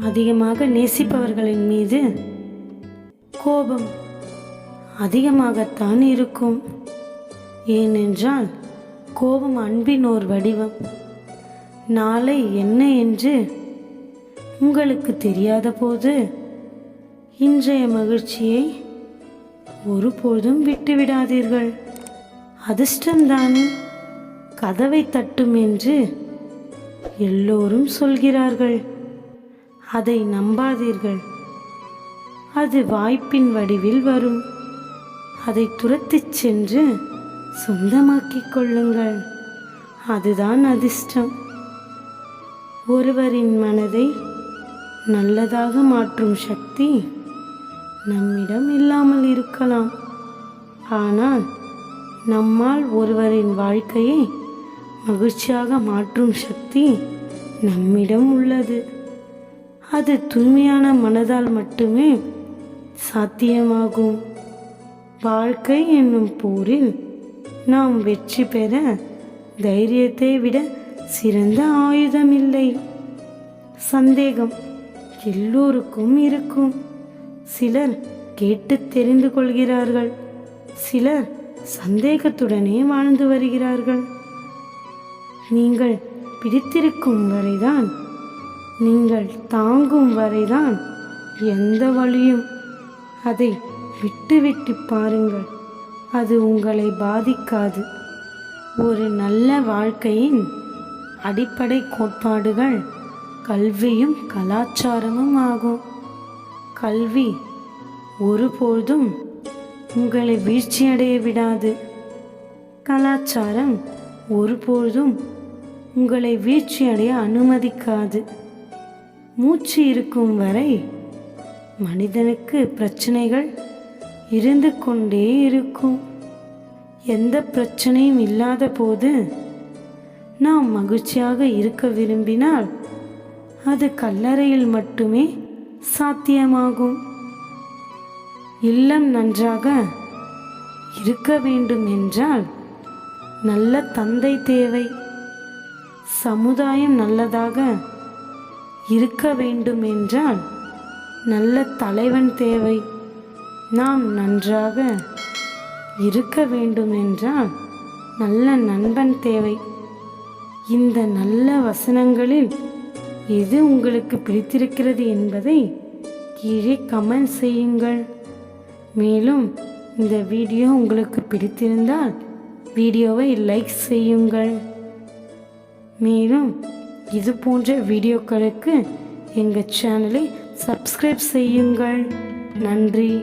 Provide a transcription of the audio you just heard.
அதிகமாக நேசிப்பவர்களின் மீது கோபம் அதிகமாகத்தான் இருக்கும். ஏனென்றால் கோபம் அன்பின் ஓர் வடிவம். நாளை என்ன என்று உங்களுக்கு தெரியாத போது இன்றைய மகிழ்ச்சியை ஒருபோதும் விட்டுவிடாதீர்கள். அதிர்ஷ்டம்தானே கதவை தட்டும் என்று எல்லோரும் சொல்கிறார்கள். அதை நம்பாதீர்கள். அது வாய்ப்பின் வடிவில் வரும். அதை துரத்திச் சென்று சொந்தமாக்கிக் கொள்ளுங்கள். அதுதான் அதிர்ஷ்டம். ஒருவரின் மனதை நல்லதாக மாற்றும் சக்தி நம்மிடம் இல்லாமல் இருக்கலாம். ஆனால் நம்மால் ஒருவரின் வாழ்க்கையை மகிழ்ச்சியாக மாற்றும் சக்தி நம்மிடம் உள்ளது. அது தூய்மையான மனதால் மட்டுமே சாத்தியமாகும். வாழ்க்கை என்னும் போரில் நாம் வெற்றி பெற தைரியத்தை விட சிறந்த ஆயுதம் இல்லை. சந்தேகம் எல்லோருக்கும் இருக்கும். சிலர் கேட்டு தெரிந்து கொள்கிறார்கள், சிலர் சந்தேகத்துடனே வாழ்ந்து வருகிறார்கள். நீங்கள் பிடித்திருக்கும் வரைதான், நீங்கள் தாங்கும் வரைதான் எந்த வழியும். அதை விட்டு பாருங்கள். அது உங்களை பாதிக்காது. ஒரு நல்ல வாழ்க்கையின் அடிப்படை கோட்பாடுகள் கல்வியும் கலாச்சாரமும் ஆகும். கல்வி ஒருபோதும் உங்களை வீழ்ச்சியடைய விடாது. கலாச்சாரம் ஒருபோதும் உங்களை வீழ்ச்சியடைய அனுமதிக்காது. மூச்சு இருக்கும் வரை மனிதனுக்கு பிரச்சனைகள் இருந்து கொண்டே இருக்கும். எந்த பிரச்சனையும் இல்லாத போது நாம் மகிழ்ச்சியாக இருக்க விரும்பினால் அது கல்லறையில் மட்டுமே சாத்தியமாகும். இல்லம் நன்றாக இருக்க வேண்டும் என்றால் நல்ல தந்தை தேவை. சமுதாயம் நல்லதாக இருக்க வேண்டும் என்றால் நல்ல தலைவன் தேவை. நாம் நன்றாக இருக்க வேண்டும் என்றால் நல்ல நண்பன் தேவை. இந்த நல்ல வசனங்களில் எது உங்களுக்கு பிடித்திருக்கிறது என்பதை கீழே கமெண்ட் செய்யுங்கள். மேலும் இந்த வீடியோ உங்களுக்கு பிடித்திருந்தால் வீடியோவை லைக் செய்யுங்கள். மேலும் இது போன்ற வீடியோக்களுக்கு எங்கள் சேனலை சப்ஸ்கிரைப் செய்யுங்கள். நன்றி.